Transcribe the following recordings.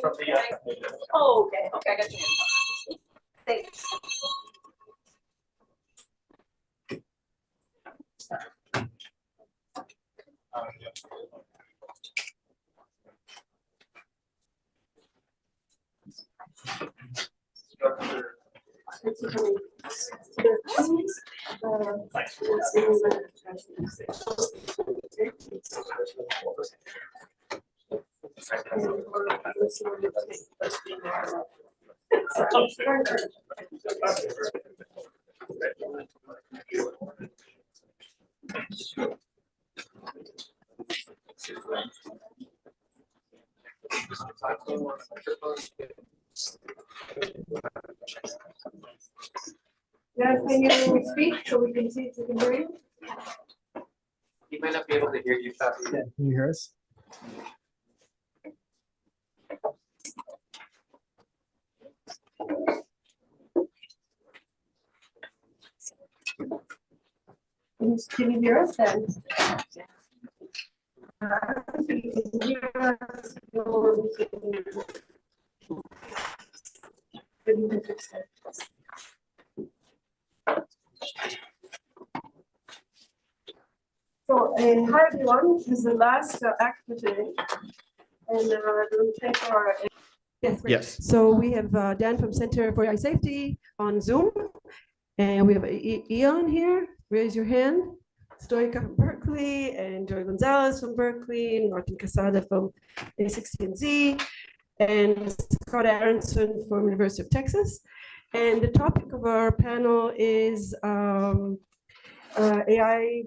from the. Oh, okay. Okay, I got you. Thanks. Yes, can you speak so we can see if we can hear you? He might not be able to hear you, Kathy. Yeah, can you hear us? Can you hear us then? So, hi everyone, this is the last act for today. And we'll take our. Yes. Great. Yes. So we have Dan from Center for AI Safety on Zoom. And we have Ian here. Raise your hand. Stoica from Berkeley, and Gonzalez from Berkeley, and Martin Casado from A16Z, and Scott Aaronson from University of Texas. And the topic of our panel is AI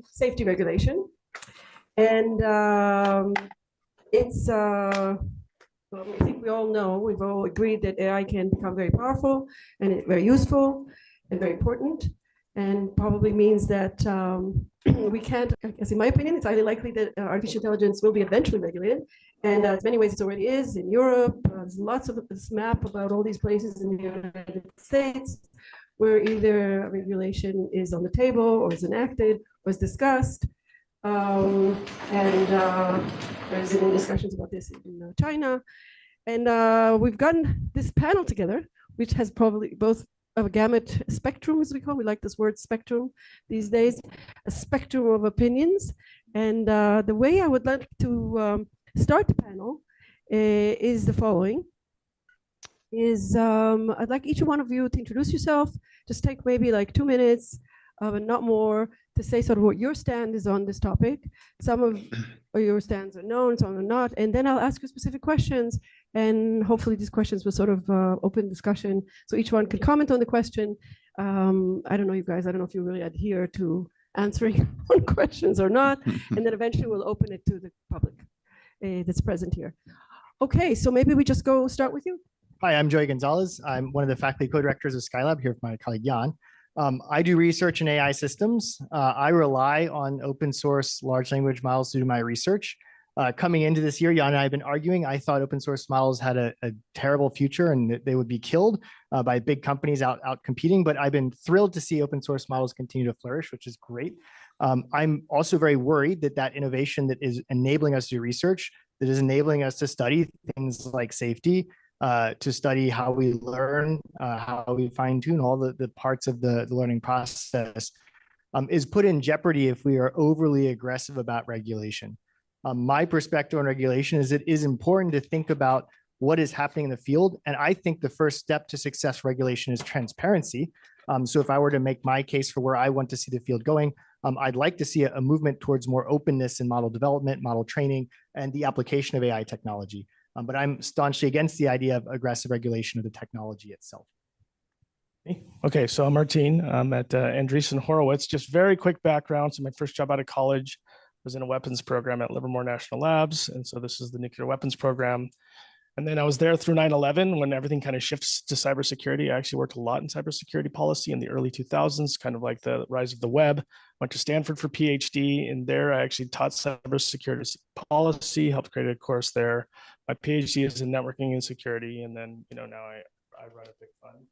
safety regulation. And it's, well, I think we all know, we've all agreed that AI can become very powerful and very useful and very important, and probably means that we can't, I guess in my opinion, it's highly likely that artificial intelligence will be eventually regulated. And in many ways it already is in Europe. There's lots of this map about all these places in the United States where either regulation is on the table or is enacted or is discussed. And there's been discussions about this in China. And we've gotten this panel together, which has probably both a gamut spectrum, as we call it. We like this word spectrum these days, a spectrum of opinions. And the way I would like to start the panel is the following. I'd like each one of you to introduce yourself. Just take maybe like 2 minutes, but not more, to say sort of what your stand is on this topic. Some of your stands are known, some are not. And then I'll ask you specific questions. And hopefully these questions will sort of open discussion. So each one could comment on the question. I don't know, you guys, I don't know if you really adhere to answering on questions or not. And then eventually we'll open it to the public that's present here. Okay, so maybe we just start with you. Hi, I'm Joey Gonzalez. I'm one of the faculty co-directors of Skylab here with my colleague Jan. I do research in AI systems. I rely on open source large language models to do my research. Coming into this year, Jan and I have been arguing. I thought open source models had a terrible future and that they would be killed by big companies out competing, but I've been thrilled to see open source models continue to flourish, which is great. I'm also very worried that innovation that is enabling us to do research, that is enabling us to study things like safety, to study how we learn, how we fine tune all the parts of the learning process, is put in jeopardy if we are overly aggressive about regulation. My perspective on regulation is it is important to think about what is happening in the field. And I think the first step to success regulation is transparency. So if I were to make my case for where I want to see the field going, I'd like to see a movement towards more openness in model development, model training, and the application of AI technology. But I'm staunchly against the idea of aggressive regulation of the technology itself. Okay, so I'm Martin. I'm at Andreessen Horowitz. Just very quick background. So my first job out of college was in a weapons program at Livermore National Labs. And so this is the nuclear weapons program. And then I was there through 9/11 when everything kind of shifts to cybersecurity. I actually worked a lot in cybersecurity policy in the early 2000s, kind of like the rise of the web. Went to Stanford for PhD, and there I actually taught cybersecurity policy, helped create a course there. My PhD is in networking and security, and then now I run a big fund.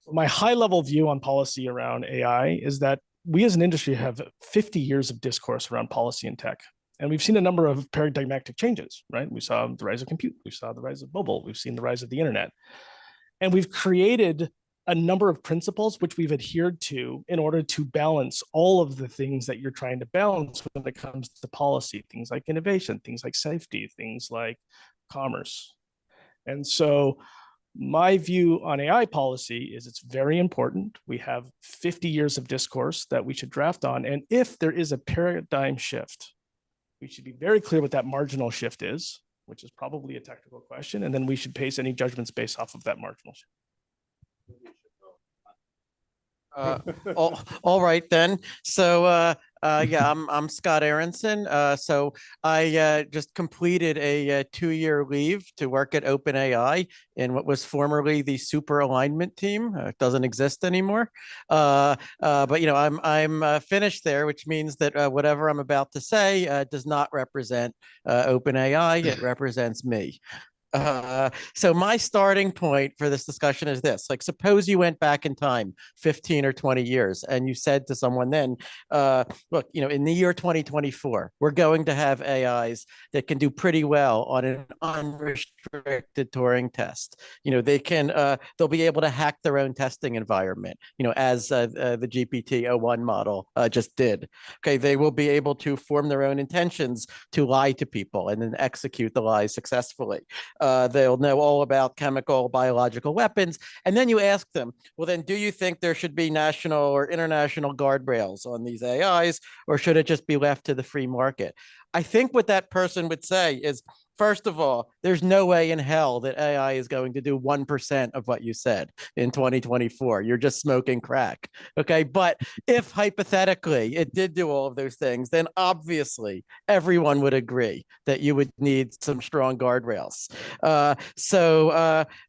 So my high-level view on policy around AI is that we as an industry have 50 years of discourse around policy and tech. And we've seen a number of paradigmatic changes, right? We saw the rise of compute, we saw the rise of mobile, we've seen the rise of the internet. And we've created a number of principles which we've adhered to in order to balance all of the things that you're trying to balance when it comes to policy, things like innovation, things like safety, things like commerce. And so my view on AI policy is it's very important. We have 50 years of discourse that we should draft on. And if there is a paradigm shift, we should be very clear what that marginal shift is, which is probably a technical question. And then we should base any judgments based off of that marginal shift. All right then. So yeah, I'm Scott Aaronson. So I just completed a 2-year leave to work at OpenAI in what was formerly the super alignment team. It doesn't exist anymore. But you know, I'm finished there, which means that whatever I'm about to say does not represent OpenAI. It represents me. So my starting point for this discussion is this: like, suppose you went back in time 15 or 20 years and you said to someone then, look, you know, in the year 2024, we're going to have AIs that can do pretty well on an unrestricted Turing test. You know, they can, they'll be able to hack their own testing environment, you know, as the GPT-01 model just did. Okay, they will be able to form their own intentions to lie to people and then execute the lies successfully. They'll know all about chemical, biological weapons. And then you ask them, well, then do you think there should be national or international guardrails on these AIs, or should it just be left to the free market? I think what that person would say is, first of all, there's no way in hell that AI is going to do 1% of what you said in 2024. You're just smoking crack. Okay. But if hypothetically it did do all of those things, then obviously everyone would agree that you would need some strong guardrails.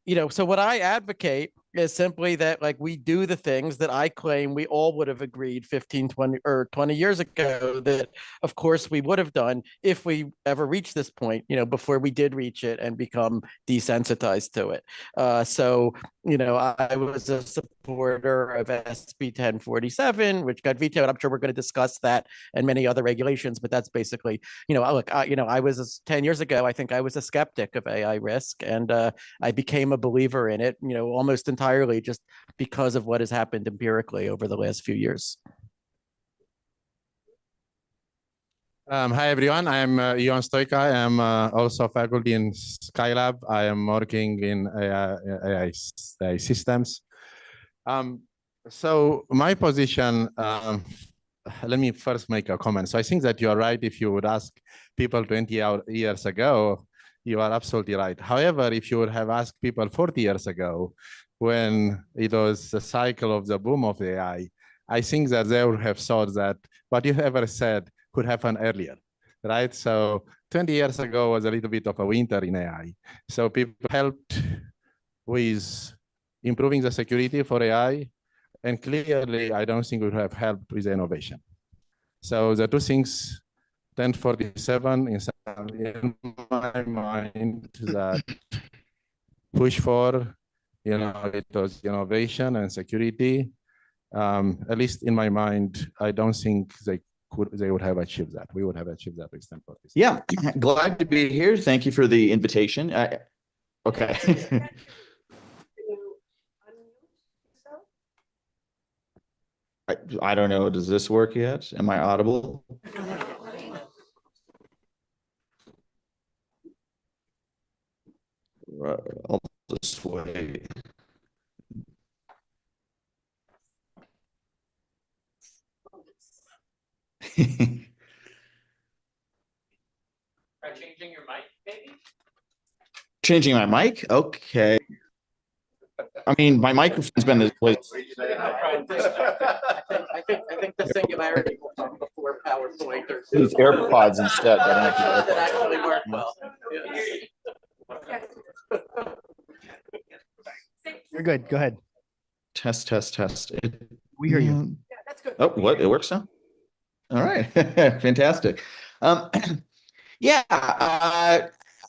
You know, so what I advocate is simply that, like, we do the things that I claim we all would have agreed 15, 20 or 20 years ago that of course we would have done if we ever reached this point, you know, before we did reach it and become desensitized to it. You know, I was a supporter of SB 1047, which got vetoed. I'm sure we're going to discuss that and many other regulations, but that's basically, you know, look, you know, I was 10 years ago, I think I was a skeptic of AI risk, and I became a believer in it, you know, almost entirely just because of what has happened empirically over the last few years. Hi, everyone. I'm Stoica. I am also faculty in Skylab. I am working in AI systems. So my position, let me first make a comment. So I think that you're right. If you would ask people 20 years ago, you are absolutely right. However, if you would have asked people 40 years ago, when it was the cycle of the boom of AI, I think that they would have thought that what you ever said could happen earlier, right? So 20 years ago was a little bit of a winter in AI. So people helped with improving the security for AI. And clearly, I don't think we would have helped with innovation. So the two things, 1047 in my mind, that push for, you know, it was innovation and security. At least in my mind, I don't think they would have achieved that. We would have achieved that with 1047. Yeah, glad to be here. Thank you for the invitation. Okay. I don't know. Does this work yet? Am I audible? I'll just wait. Try changing your mic, maybe? Changing my mic? Okay. I mean, my microphone's been this place. I think the singularity will come before PowerPoint or Use AirPods instead. that actually work well. You're good. Go ahead. Test. We hear you. Yeah, that's good. Oh, what? It works now? All right. Fantastic. Yeah,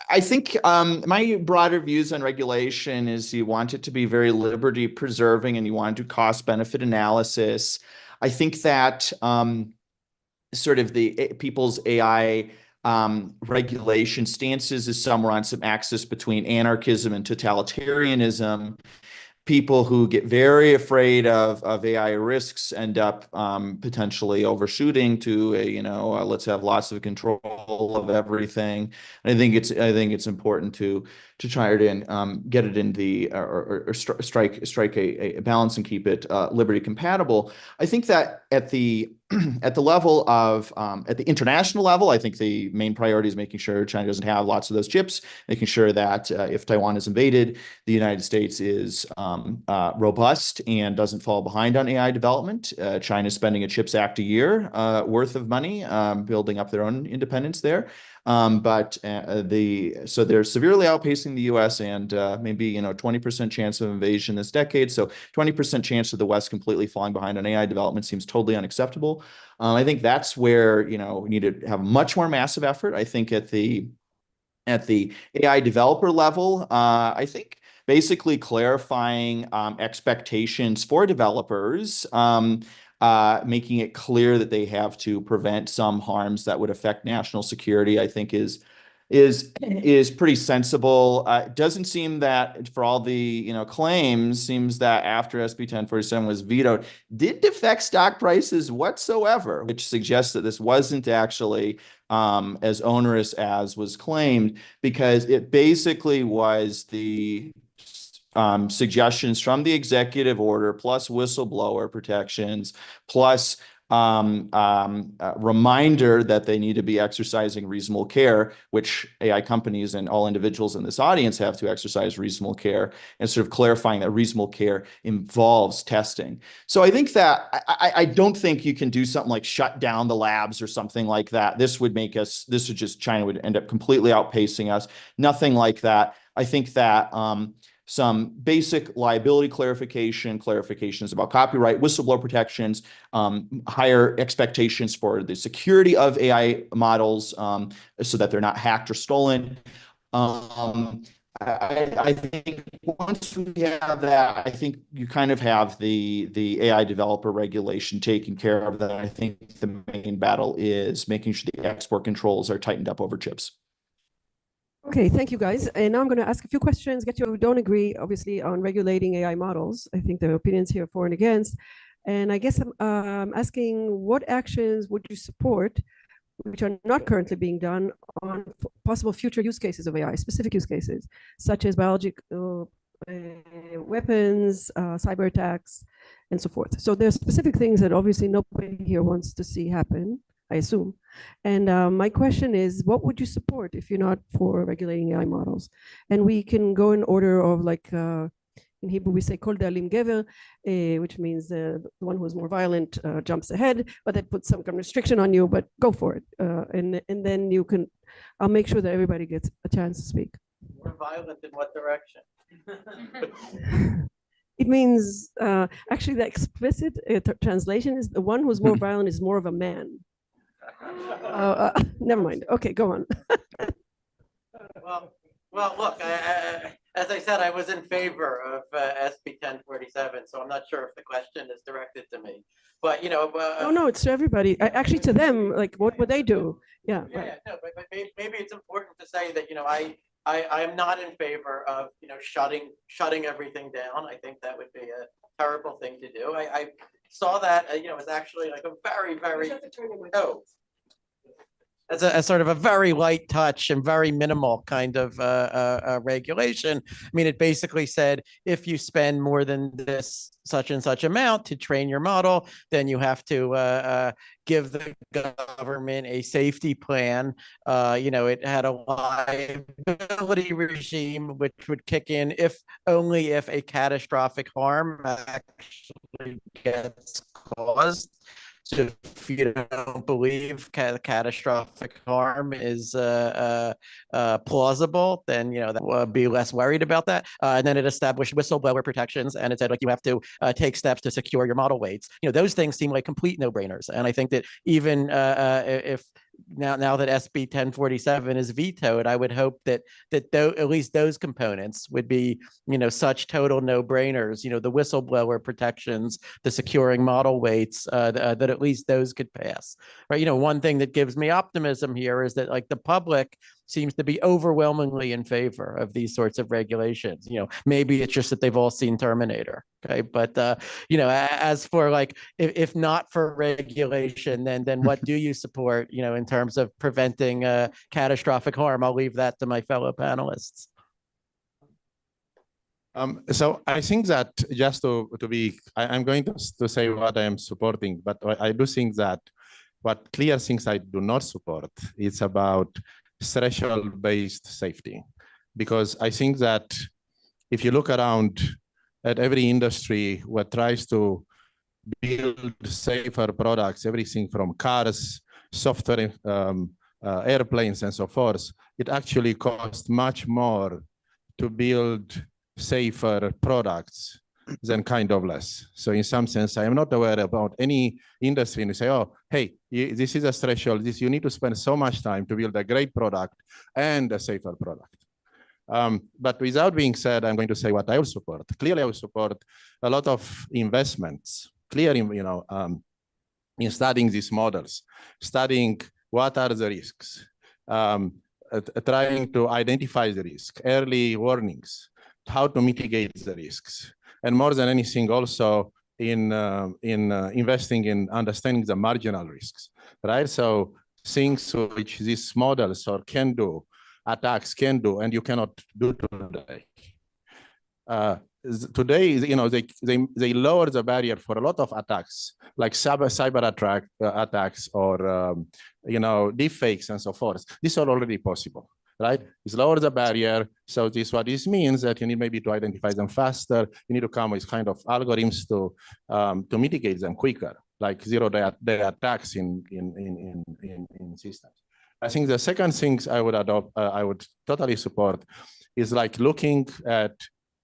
I think my broader views on regulation is you want it to be very liberty preserving and you want to do cost benefit analysis. I think that sort of the people's AI regulation stances is somewhere on some axis between anarchism and totalitarianism. People who get very afraid of AI risks end up potentially overshooting to let's have lots of control of everything. And I think it's important to try to get it in the or strike a balance and keep it liberty compatible. I think that at the level of at the international level, I think the main priority is making sure China doesn't have lots of those chips, making sure that if Taiwan is invaded, the United States is robust and doesn't fall behind on AI development. China is spending a CHIPS Act a year worth of money building up their own independence there. So they're severely outpacing the U.S. and maybe 20% chance of invasion this decade. So 20% chance of the West completely falling behind on AI development seems totally unacceptable. I think that's where we need to have much more massive effort. I think at the AI developer level, I think basically clarifying expectations for developers. Making it clear that they have to prevent some harms that would affect national security, I think is pretty sensible. It doesn't seem that for all the claims, seems that after SB 1047 was vetoed, didn't affect stock prices whatsoever, which suggests that this wasn't actually as onerous as was claimed, because it basically was the suggestions from the executive order plus whistleblower protections plus reminder that they need to be exercising reasonable care, which AI companies and all individuals in this audience have to exercise reasonable care, and sort of clarifying that reasonable care involves testing. So I think that I don't think you can do something like shut down the labs or something like that. China would end up completely outpacing us. Nothing like that. I think that some basic liability clarifications about copyright, whistleblower protections, higher expectations for the security of AI models so that they're not hacked or stolen. I think once we have that, I think you kind of have the AI developer regulation taken care of. That I think the main battle is making sure the export controls are tightened up over chips. Okay, thank you guys. And now I'm going to ask a few questions, get you who don't agree, obviously, on regulating AI models. I think the opinions here are for and against. And I guess I'm asking, what actions would you support which are not currently being done on possible future use cases of AI, specific use cases, such as biological weapons, cyber attacks, and so forth. So there's specific things that obviously nobody here wants to see happen, I assume. And my question is, what would you support if you're not for regulating AI models? And we can go in order of in Hebrew, we say kol de'alim gever, which means the one who's more violent jumps ahead, but that puts some kind of restriction on you, but go for it. And then you can, I'll make sure that everybody gets a chance to speak. More violent in what direction? It means, actually the explicit translation is the one who's more violent is more of a man. Never mind. Okay, go on. Well, look, as I said, I was in favor of SB 1047, so I'm not sure if the question is directed to me. But no, it's to everybody. Actually, to them, like, what would they do? Yeah. Yeah, right. No, but maybe it's important to say that I am not in favor of shutting everything down. I think that would be a terrible thing to do. I saw that it's actually like a very as a sort of a very light touch and very minimal kind of regulation. I mean, it basically said if you spend more than this such and such amount to train your model, then you have to give the government a safety plan. It had a liability regime which would kick in only if a catastrophic harm actually gets caused. So if you don't believe catastrophic harm is plausible, then that will be less worried about that. And then it established whistleblower protections, and it said you have to take steps to secure your model weights. Those things seem like complete no-brainers. And I think that even if now that SB 1047 is vetoed, I would hope that at least those components would be, such total no-brainers, the whistleblower protections, the securing model weights, that at least those could pass. Right? One thing that gives me optimism here is that like the public seems to be overwhelmingly in favor of these sorts of regulations. Maybe it's just that they've all seen Terminator. Okay, but as for like, if not for regulation, then what do you support? In terms of preventing catastrophic harm. I'll leave that to my fellow panelists. So I think that just to be, I'm going to say what I am supporting, but I do think that what clear things I do not support, it's about threshold-based safety. Because I think that if you look around at every industry what tries to build safer products, everything from cars, software, airplanes, and so forth, it actually costs much more to build safer products than kind of less. So in some sense, I am not aware about any industry and you say, oh, hey, this is a threshold. You need to spend so much time to build a great product and a safer product. But without being said, I'm going to say what I will support. Clearly, I will support a lot of investments, clearly, in studying these models, studying what are the risks, trying to identify the risk, early warnings, how to mitigate the risks, and more than anything, also in investing in understanding the marginal risks, right? So things which these models can do, attacks can do, and you cannot do today. Today, they lower the barrier for a lot of attacks, like cyber attacks or deepfakes and so forth. These are already possible, right? It's lower the barrier. So what this means that you need maybe to identify them faster. You need to come with kind of algorithms to mitigate them quicker, like zero-day attacks in systems. I think the second thing I would totally support is like looking at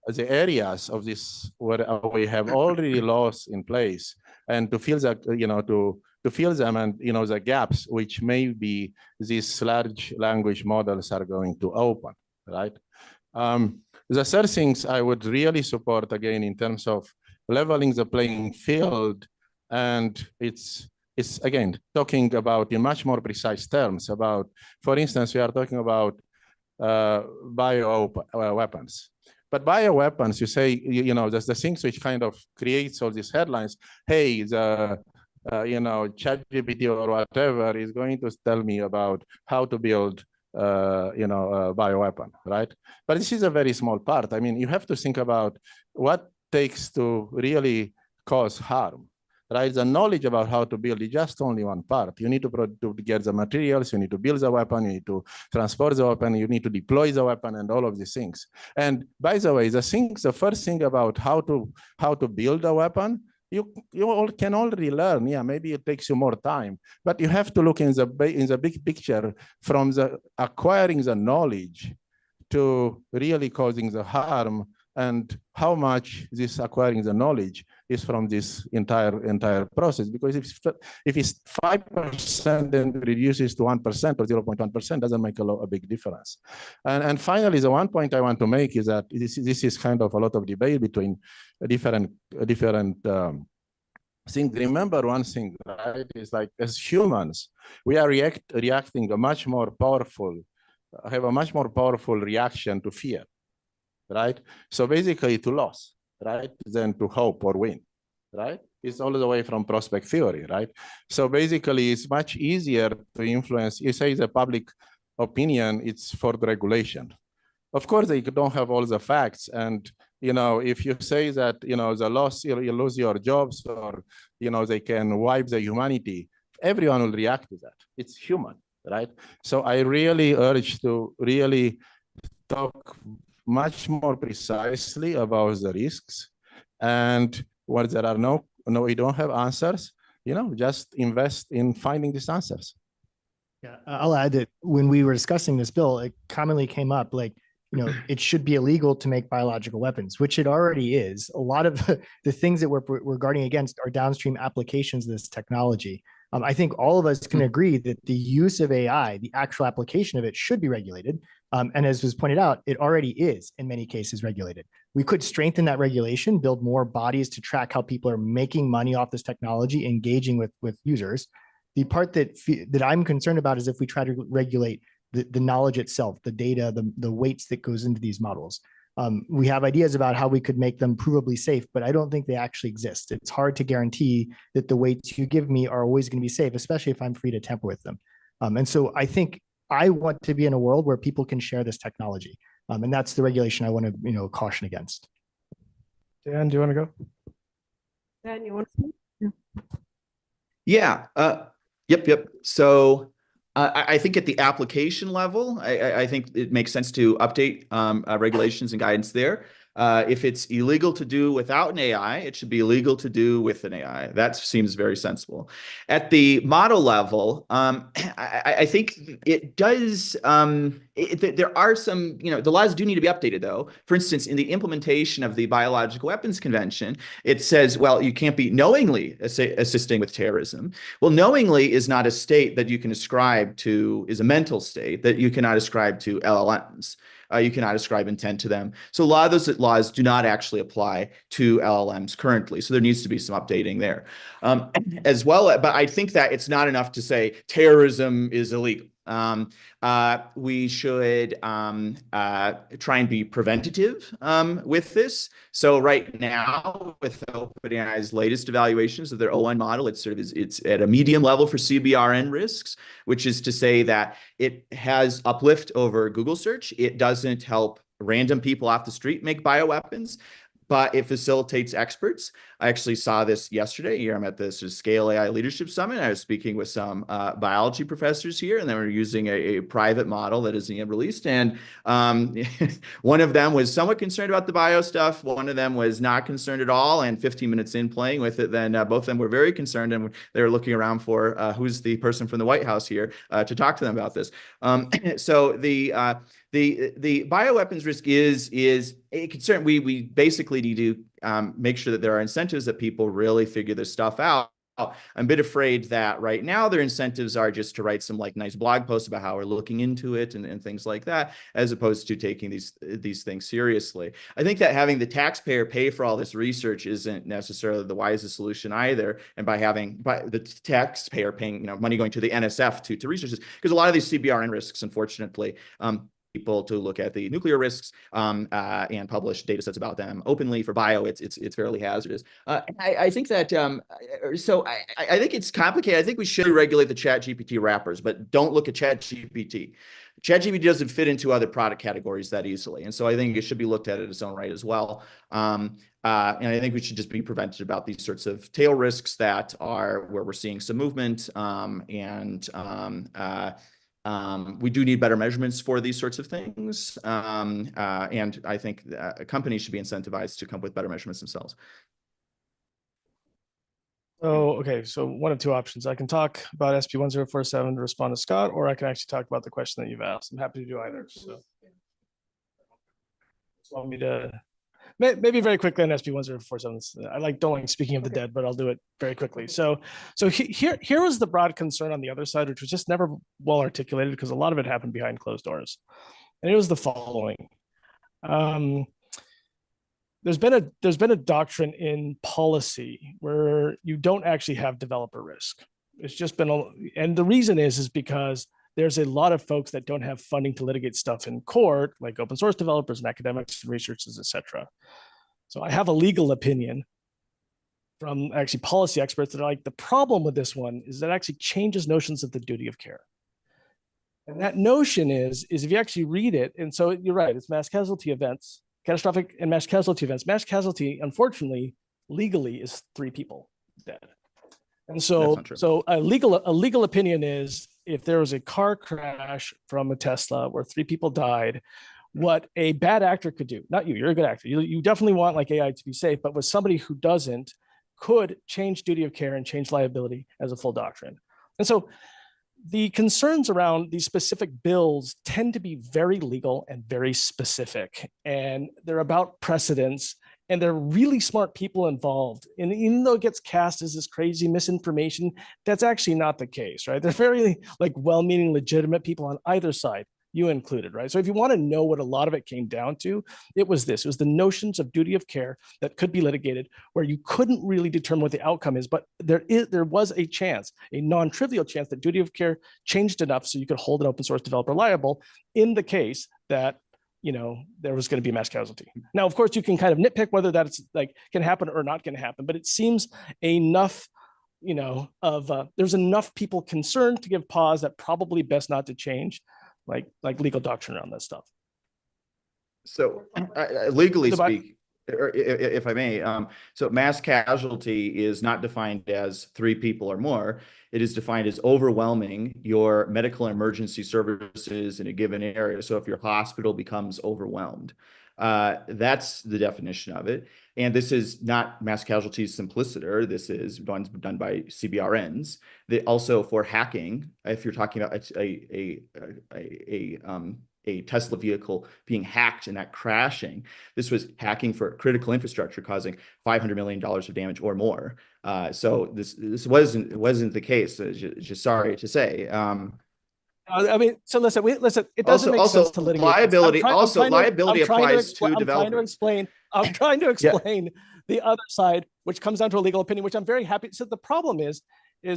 the areas of this where we have already laws in place, and to fill that, to fill them, and the gaps which maybe these large language models are going to open, right? The third things I would really support, again, in terms of leveling the playing field, and it's again talking about in much more precise terms about, for instance, we are talking about bioweapons. But bioweapons, you say, there's the things which kind of creates all these headlines. Hey, the ChatGPT or whatever is going to tell me about how to build a bioweapon, right? But this is a very small part. I mean, you have to think about what takes to really cause harm, right? The knowledge about how to build is just only one part. You need to get the materials, you need to build the weapon, you need to transport the weapon, you need to deploy the weapon, and all of these things. And by the way, the first thing about how to build a weapon, you all can already learn. Yeah, maybe it takes you more time, but you have to look in the big picture, from the acquiring the knowledge to really causing the harm, and how much this acquiring the knowledge is from this entire process. Because if it's 5% and reduces to 1% or 0.1%, doesn't make a big difference. And finally, the one point I want to make is that this is kind of a lot of debate between different things. Remember one thing, right? Is like, as humans, we are reacting have a much more powerful reaction to fear, right? So basically to loss, right, than to hope or win, right? It's all the way from prospect theory, right? So basically it's much easier to influence. You say the public opinion, it's for the regulation. Of course, they don't have all the facts. And, if you say that, the loss, you lose your jobs, or, they can wipe the humanity, everyone will react to that. It's human, right? So I really urge to really talk much more precisely about the risks, and where there are we don't have answers, just invest in finding these answers. Yeah, I'll add that when we were discussing this bill, it commonly came up like, it should be illegal to make biological weapons, which it already is. A lot of the things that we're guarding against are downstream applications of this technology. I think all of us can agree that the use of AI, the actual application of it, should be regulated. And as was pointed out, it already is in many cases regulated. We could strengthen that regulation, build more bodies to track how people are making money off this technology, engaging with users. The part that I'm concerned about is if we try to regulate the knowledge itself, the data, the weights that goes into these models. We have ideas about how we could make them provably safe, but I don't think they actually exist. It's hard to guarantee that the weights you give me are always going to be safe, especially if I'm free to tamper with them. And so I think I want to be in a world where people can share this technology. And that's the regulation I want to, caution against. Dan, do you want to go? Dan, you want to speak? Yeah. Yep. So I think at the application level, I think it makes sense to update regulations and guidance there. If it's illegal to do without an AI, it should be illegal to do with an AI. That seems very sensible. At the model level, I think it does. There are some, the laws do need to be updated, though. For instance, in the implementation of the Biological Weapons Convention, it says, well, you can't be knowingly assisting with terrorism. Well, knowingly is not a state that you can ascribe to, is a mental state that you cannot ascribe to LLMs. You cannot ascribe intent to them. So a lot of those laws do not actually apply to LLMs currently. So there needs to be some updating there as well. But I think that it's not enough to say terrorism is illegal. We should try and be preventative with this. So right now, with OpenAI's latest evaluations of their O1 model, it's at a medium level for CBRN risks, which is to say that it has uplift over Google search. It doesn't help random people off the street make bioweapons, but it facilitates experts. I actually saw this yesterday. Here I'm at this Scale AI Leadership Summit. I was speaking with some biology professors here, and they were using a private model that isn't yet released. And one of them was somewhat concerned about the bio stuff. One of them was not concerned at all. And 15 minutes in playing with it, then both of them were very concerned, and they were looking around for who's the person from the White House here to talk to them about this. So the bioweapons risk is a concern. We basically need to make sure that there are incentives that people really figure this stuff out. I'm a bit afraid that right now their incentives are just to write some nice blog posts about how we're looking into it and things like that, as opposed to taking these things seriously. I think that having the taxpayer pay for all this research isn't necessarily the wisest solution either. And by the taxpayer paying money going to the NSF to research this, because a lot of these CBRN risks, unfortunately, people to look at the nuclear risks and publish data sets about them openly. For bio, it's fairly hazardous. I think that I think it's complicated. I think we should regulate the ChatGPT wrappers, but don't look at ChatGPT. ChatGPT doesn't fit into other product categories that easily, and so I think it should be looked at in its own right as well. And I think we should just be prevented about these sorts of tail risks that are where we're seeing some movement we do need better measurements for these sorts of things. And I think companies should be incentivized to come up with better measurements themselves. Okay, so one of two options. I can talk about SB 1047 to respond to Scott, or I can actually talk about the question that you've asked. I'm happy to do either. So want me to maybe very quickly on SB 1047. I don't like speaking of the dead, but I'll do it very quickly. So here was the broad concern on the other side, which was just never well articulated because a lot of it happened behind closed doors. And it was the following. There's been a doctrine in policy where you don't actually have developer risk. It's just been, and the reason is because there's a lot of folks that don't have funding to litigate stuff in court, like open source developers and academics and researchers, et cetera. So I have a legal opinion from actually policy experts that are like, the problem with this one is that it actually changes notions of the duty of care. And that notion is if you actually read it, and so you're right, it's mass casualty events, catastrophic and mass casualty events. Mass casualty, unfortunately, legally is 3 people dead. And so a legal opinion is if there was a car crash from a Tesla where 3 people died, what a bad actor could do, not you, you're a good actor. You definitely want like AI to be safe, but with somebody who doesn't could change duty of care and change liability as a full doctrine. And so the concerns around these specific bills tend to be very legal and very specific, and they're about precedents. and they're really smart people involved. And even though it gets cast as this crazy misinformation, that's actually not the case, right? They're very like well-meaning, legitimate people on either side, you included, right? So if you want to know what a lot of it came down to, it was this. It was the notions of duty of care that could be litigated where you couldn't really determine what the outcome is, but there was a chance, a non-trivial chance that duty of care changed enough so you could hold an open source developer liable in the case that there was going to be a mass casualty. Now, of course, you can kind of nitpick whether that's like can happen or not can happen, but it seems enough, there's enough people concerned to give pause that probably best not to change like legal doctrine around this stuff. So legally speaking, or if I may, so mass casualty is not defined as 3 people or more. It is defined as overwhelming your medical emergency services in a given area. So if your hospital becomes overwhelmed, that's the definition of it. And this is not mass casualty simpliciter. This is done by CBRNs. Also for hacking, if you're talking about a Tesla vehicle being hacked and that crashing, this was hacking for critical infrastructure causing $500 million of damage or more. So this wasn't the case. Just sorry to say. I mean, so listen, it doesn't make sense to litigate. Liability applies to developers. I'm trying to explain the other side, which comes down to a legal opinion, which I'm very happy. So the problem is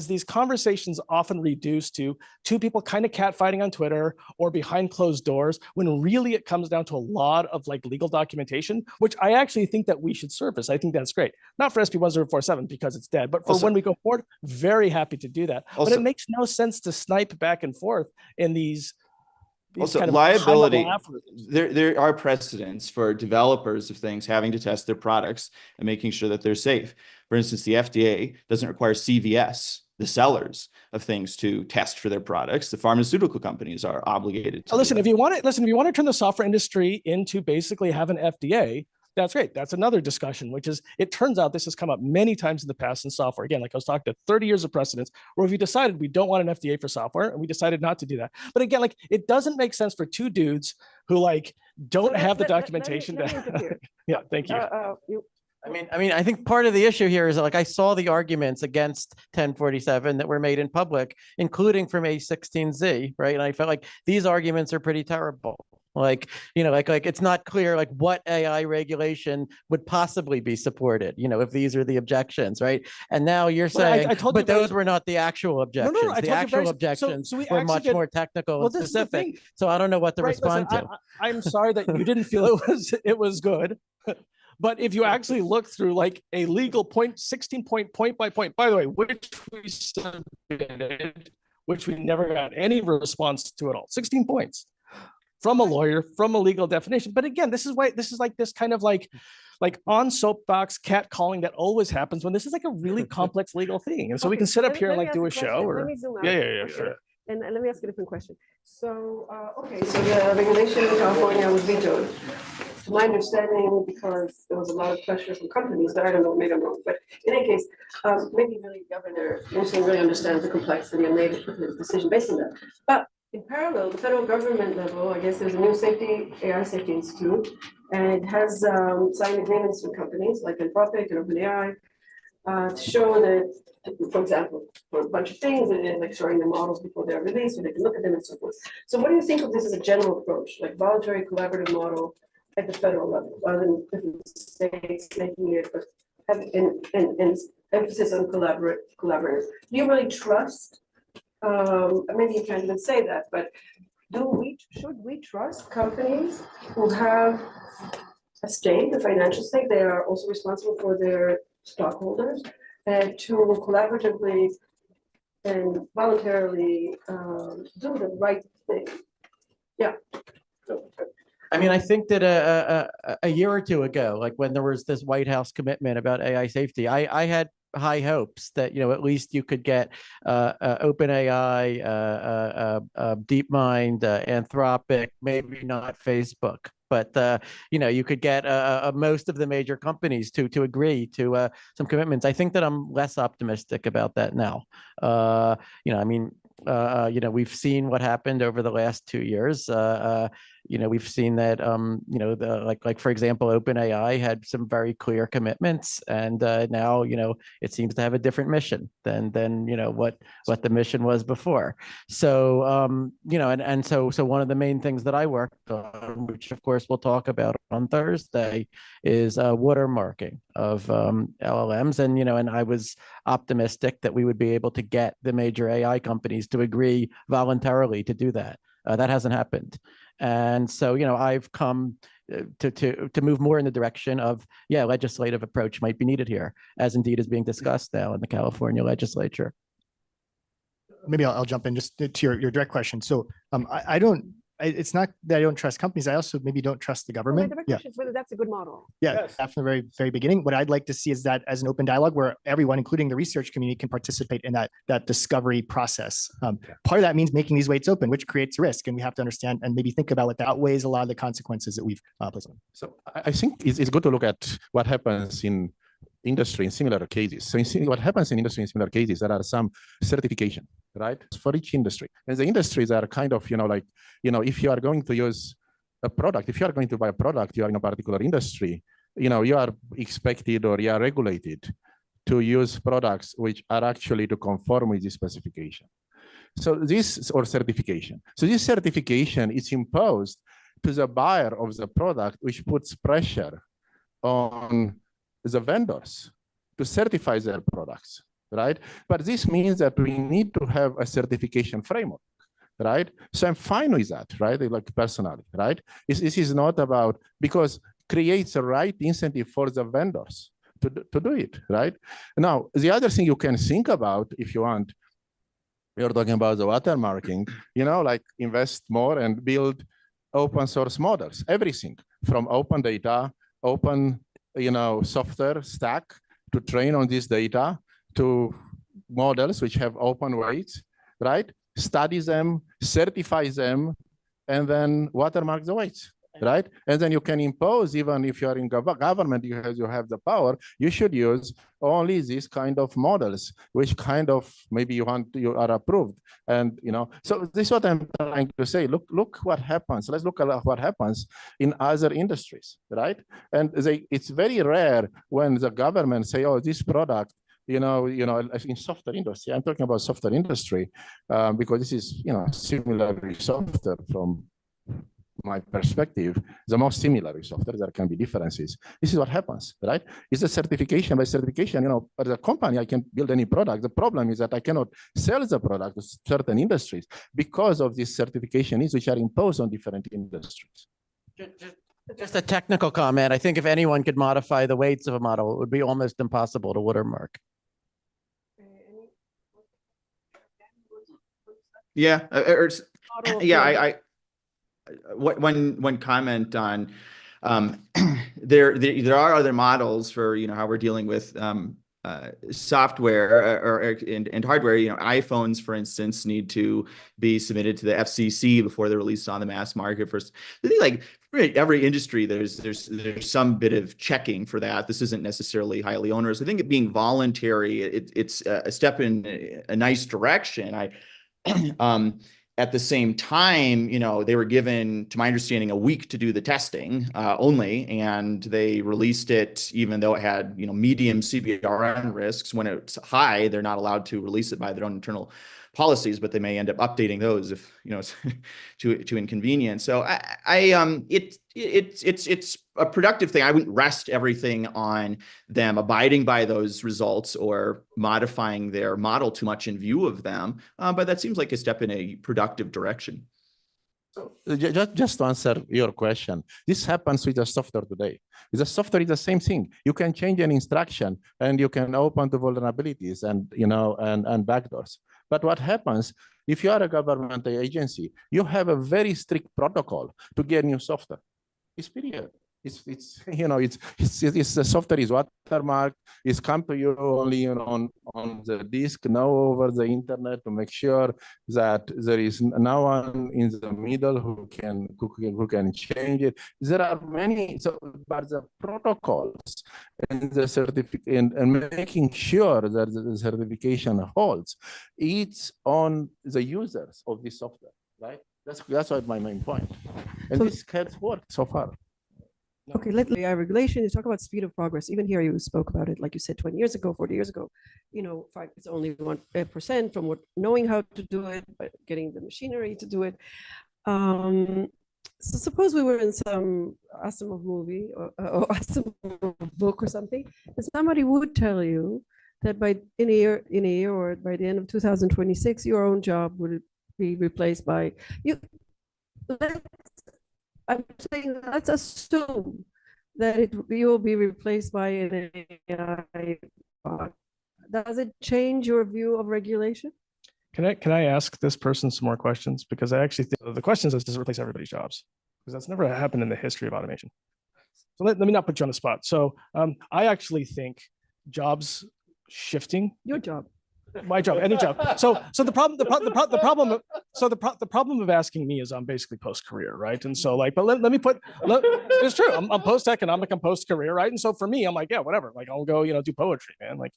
these conversations often reduce to 2 people kind of catfighting on Twitter or behind closed doors, when really it comes down to a lot of like legal documentation, which I actually think that we should surface. I think that's great. Not for SB 1047 because it's dead, but for when we go forward, very happy to do that. But it makes no sense to snipe back and forth in these also kind of liability. There are precedents for developers of things having to test their products and making sure that they're safe. For instance, the FDA doesn't require CVS, the sellers of things, to test for their products. The pharmaceutical companies are obligated to. If you want to turn the software industry into basically have an FDA, that's great. That's another discussion, which is, it turns out this has come up many times in the past in software. Again, like I was talking to 30 years of precedents where we decided we don't want an FDA for software and we decided not to do that. But again, like it doesn't make sense for 2 dudes who like don't have the documentation. Yeah, thank you. I mean, I think part of the issue here is that, like, I saw the arguments against 1047 that were made in public, including from A16Z, right? And I felt like these arguments are pretty terrible. Like, like it's not clear like what AI regulation would possibly be supported, if these are the objections, right? And now you're saying, but those were not the actual objections. No, the actual objections were much more technical and specific. So I don't know what to respond to. I'm sorry that you didn't feel it was good. But if you actually look through like a legal 16 point by point, by the way, which we submitted, which we never got any response to at all, 16 points from a lawyer, from a legal definition. But again, this is like this kind of like on soapbox cat calling that always happens when this is like a really complex legal thing. And so we can sit up here and like do a show or sure. And let me ask a different question. So, so the regulation in California was vetoed. To my understanding, because there was a lot of pressure from companies, but I don't know, maybe I'm wrong. But in any case, maybe really Governor Aaronson really understands the complexity and made his decision based on that. But in parallel, the federal government level, I guess there's a new AI safety institute, and it has signed agreements with companies like Catastrophic and OpenAI to show that, for example, for a bunch of things, and like showing the models before they're released, so they can look at them and so forth. So what do you think of this as a general approach, like voluntary collaborative model at the federal level, rather than different states making it, but having an emphasis on collaborators? Do you really trust? Maybe you can't even say that, but should we trust companies who have a stake, a financial stake? They are also responsible for their stockholders, and to collaboratively and voluntarily do the right thing. Yeah. I mean, I think that a year or 2 ago, like when there was this White House commitment about AI safety, I had high hopes that, at least you could get OpenAI, DeepMind, Anthropic, maybe not Facebook, but you could get most of the major companies to agree to some commitments. I think that I'm less optimistic about that now. I mean, we've seen what happened over the last 2 years. we've seen that, like for example, OpenAI had some very clear commitments, and now, it seems to have a different mission than what the mission was before. So, so one of the main things that I worked on, which of course we'll talk about on Thursday, is watermarking of LLMs, and I was optimistic that we would be able to get the major AI companies to agree voluntarily to do that. That hasn't happened. And so, I've come to move more in the direction of, legislative approach might be needed here, as indeed is being discussed now in the California legislature. Maybe I'll jump in just to your direct question. So it's not that I don't trust companies. I also maybe don't trust the government. The question is whether that's a good model. Yeah, Yes. from the very, very beginning. What I'd like to see is that as an open dialogue where everyone, including the research community, can participate in that discovery process. Part of that means making these weights open, which creates risk. And we have to understand and maybe think about what that outweighs a lot of the consequences that we've placed on. So I think it's good to look at what happens in industry in similar cases. So what happens in industry in similar cases, there are some certification, right, for each industry. And the industries are kind of, if you are going to use a product, if you are going to buy a product, you are in a particular industry, you are expected or you are regulated to use products which are actually to conform with this specification. So this, or certification. So this certification is imposed to the buyer of the product, which puts pressure on the vendors to certify their products, right? But this means that we need to have a certification framework, right? So I'm fine with that, right? Like personally, right? This is not about, because creates a right incentive for the vendors to do it, right? Now, the other thing you can think about, if you want, you're talking about the watermarking, like invest more and build open source models, everything from open data, open software stack to train on this data, to models which have open weights, right? Study them, certify them, and then watermark the weights, right? And then you can impose, even if you are in government, you have the power, you should use only these kind of models, which kind of maybe you are approved. And, so this is what I'm trying to say. Look what happens. Let's look at what happens in other industries, right? And it's very rare when the government say, oh, this product, in software industry, I'm talking about software industry, because this is, similar software from my perspective, the most similar software. There can be differences. This is what happens, right? It's a certification. By certification, as a company, I can build any product. The problem is that I cannot sell the product to certain industries because of these certifications which are imposed on different industries. Just a technical comment. I think if anyone could modify the weights of a model, it would be almost impossible to watermark. Yeah, one comment on there are other models for how we're dealing with software and hardware. iPhones, for instance, need to be submitted to the FCC before they're released on the mass market. First, I think like every industry, there's some bit of checking for that. This isn't necessarily highly onerous. I think it being voluntary, it's a step in a nice direction. At the same time, they were given, to my understanding, a week to do the testing only, and they released it even though it had, medium CBRN risks. When it's high, they're not allowed to release it by their own internal policies, but they may end up updating those if, to inconvenience. So it's a productive thing. I wouldn't rest everything on them abiding by those results or modifying their model too much in view of them. But that seems like a step in a productive direction. So just to answer your question, this happens with the software today. The software is the same thing. You can change an instruction and you can open the vulnerabilities and and backdoors. But what happens if you are a government agency? You have a very strict protocol to get new software. It's period. It's the software is watermarked. It's come to you only on the disk, now over the internet, to make sure that there is no one in the middle who can change it. There are many, but the protocols and the certificate and making sure that the certification holds, it's on the users of this software, right? That's what my main point. And So- this has worked so far. Okay, let AI regulation is talk about speed of progress. Even here, you spoke about it, like you said, 20 years ago, 40 years ago. It's only 1% from knowing how to do it, but getting the machinery to do it. So suppose we were in some Asimov movie or Asimov book or something, and somebody would tell you that in a year or by the end of 2026, your own job would be replaced by you. I'm saying let's assume that you will be replaced by an AI bot. Does it change your view of regulation? Can I ask this person some more questions? Because I actually think the question is, does it replace everybody's jobs? Because that's never happened in the history of automation. So let me not put you on the spot. So I actually think jobs shifting. Your job. My job, any job. So the problem of asking me is I'm basically post-career, right? And so but let me it's true. I'm post-economic, I'm post-career, right? And so for me, I'm like, yeah, whatever. Like I'll go, do poetry, man. Like,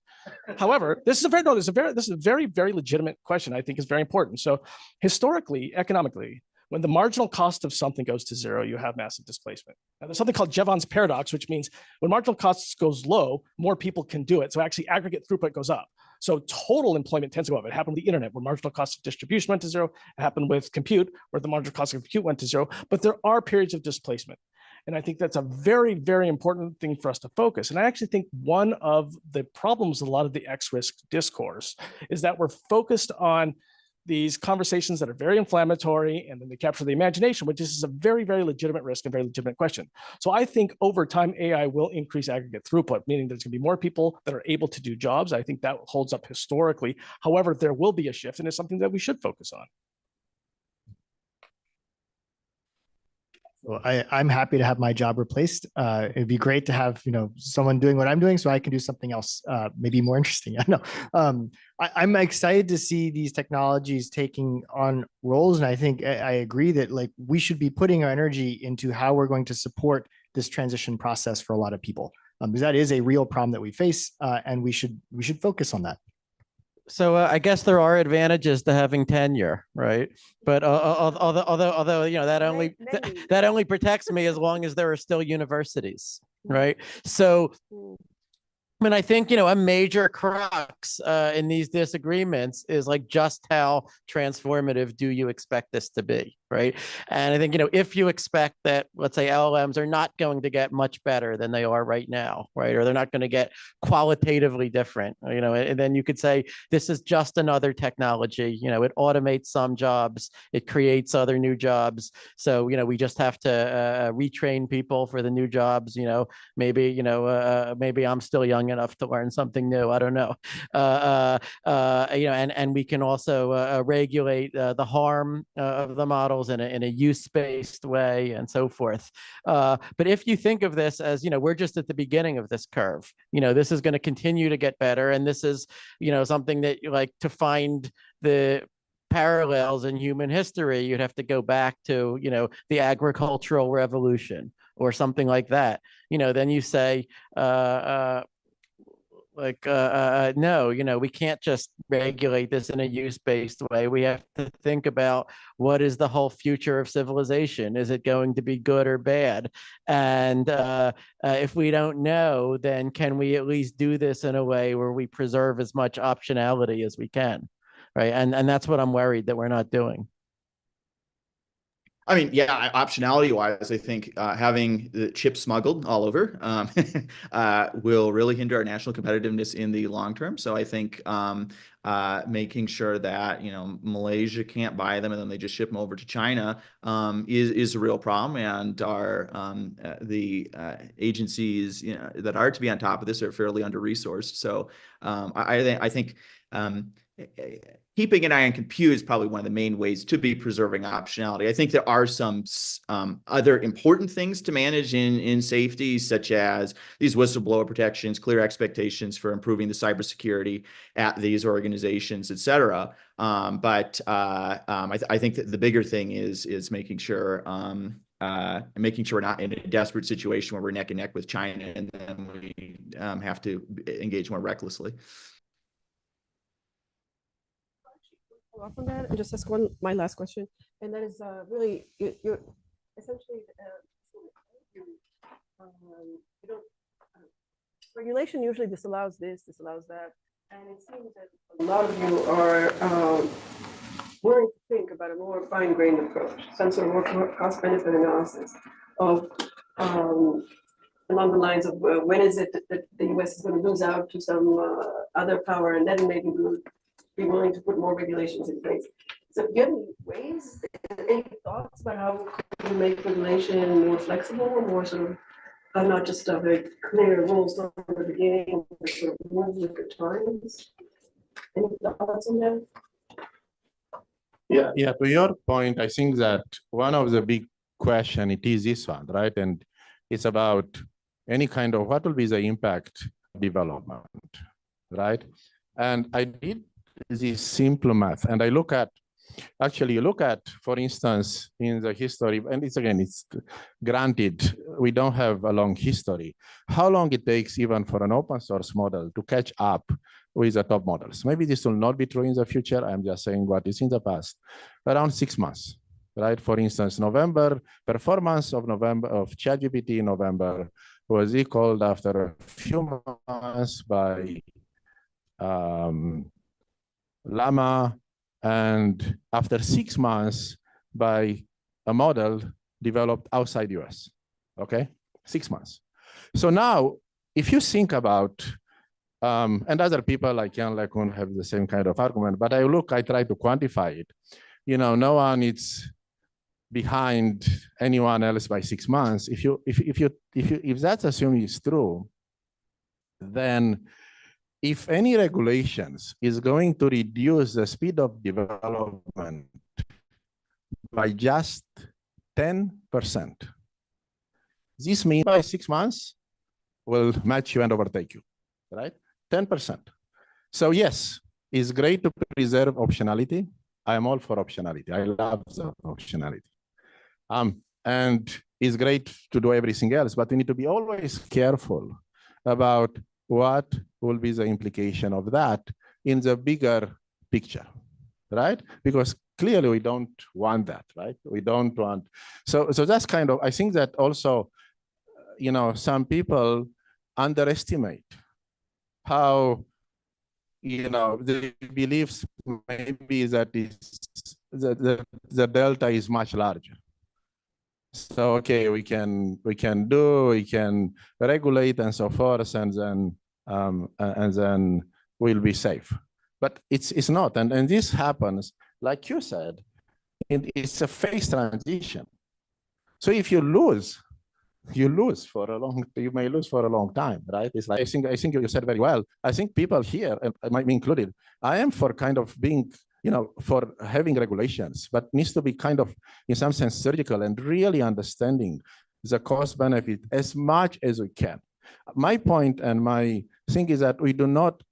however, this is a very, very legitimate question. I think is very important. So historically, economically, when the marginal cost of something goes to zero, you have massive displacement. Now, there's something called Jevons paradox, which means when marginal costs goes low, more people can do it. So actually aggregate throughput goes up. So total employment tends to go up. It happened with the internet, where marginal cost of distribution went to zero. It happened with compute, where the marginal cost of compute went to zero. But there are periods of displacement. And I think that's a very, very important thing for us to focus. And I actually think one of the problems with a lot of the X-risk discourse is that we're focused on these conversations that are very inflammatory, and then they capture the imagination, which is a very, very legitimate risk and very legitimate question. So I think over time, AI will increase aggregate throughput, meaning there's going to be more people that are able to do jobs. I think that holds up historically. However, there will be a shift, and it's something that we should focus on. Well, I'm happy to have my job replaced. It'd be great to have someone doing what I'm doing, so I can do something else, maybe more interesting. I don't know. I'm excited to see these technologies taking on roles, and I think I agree that we should be putting our energy into how we're going to support this transition process for a lot of people, because that is a real problem that we face, and we should focus on that. So I guess there are advantages to having tenure, right? But although that only protects me as long as there are still universities, right? So I mean, I think, a major crux in these disagreements is just how transformative do you expect this to be, right? And I think, if you expect that, let's say LLMs are not going to get much better than they are right now, right? Or they're not going to get qualitatively different, and then you could say, this is just another technology, it automates some jobs, it creates other new jobs. So, we just have to retrain people for the new jobs, maybe, maybe I'm still young enough to learn something new. I don't know. And we can also regulate the harm of the models in a use-based way and so forth. But if you think of this as, we're just at the beginning of this curve, this is going to continue to get better. And this is, something that to find the parallels in human history, you'd have to go back to, the agricultural revolution or something like that. Then you say, no, we can't just regulate this in a use-based way. We have to think about what is the whole future of civilization. Is it going to be good or bad? And if we don't know, then can we at least do this in a way where we preserve as much optionality as we can, right? And that's what I'm worried that we're not doing. I mean, yeah, optionality wise, I think having the chips smuggled all over will really hinder our national competitiveness in the long term. So I think making sure that Malaysia can't buy them and then they just ship them over to China is a real problem. And our the agencies that are to be on top of this are fairly under resourced. So I think keeping an eye on compute is probably one of the main ways to be preserving optionality. I think there are some other important things to manage in safety, such as these whistleblower protections, clear expectations for improving the cybersecurity at these organizations, et cetera. But I think that the bigger thing is making sure we're not in a desperate situation where we're neck and neck with China and then we have to engage more recklessly. follow up on that and just ask my last question, and that is really you're essentially you don't regulation usually disallows this, disallows that, and it seems that a lot of you are willing to think about a more fine-grained approach, some sort of more cost-benefit analysis of along the lines of when is it that the U.S. is going to lose out to some other power, and then maybe we'll be willing to put more regulations in place. So, do you have any ways, any thoughts about how to make regulation more flexible, more sort of not just a very clear rules from the beginning, but sort of move with the times? Any thoughts on that? Yeah. To your point, I think that one of the big question it is this one, right? And it's about any kind of what will be the impact of development, right? And I did this simple math, and I look at, for instance, in the history, and it's granted, we don't have a long history, how long it takes even for an open source model to catch up with the top models. Maybe this will not be true in the future. I'm just saying what is in the past, around 6 months, right? For instance, performance of ChatGPT in November was equaled after a few months by Llama, and after 6 months by a model developed outside US, okay? 6 months. So now, if you think about, and other people like Jan LeCun have the same kind of argument, but I try to quantify it. No one is behind anyone else by 6 months. If that's assuming is true, then if any regulations is going to reduce the speed of development by just 10%, this means by 6 months will match you and overtake you, right? 10%. So yes, it's great to preserve optionality. I am all for optionality. I love the optionality. And it's great to do everything else, but we need to be always careful about what will be the implication of that in the bigger picture, right? Because clearly we don't want that, right? We don't want, so that's kind of, I think that also, some people underestimate how, the beliefs maybe that the delta is much larger. So okay, we can regulate and so forth, and then we'll be safe. But it's not, and this happens, like you said, it's a phase transition. So if you lose, you may lose for a long time, right? It's like I think you said very well. I think people here, and I might be included, I am for kind of being, for having regulations, but needs to be kind of, in some sense, surgical and really understanding the cost benefit as much as we can. My point and my thing is that we do not,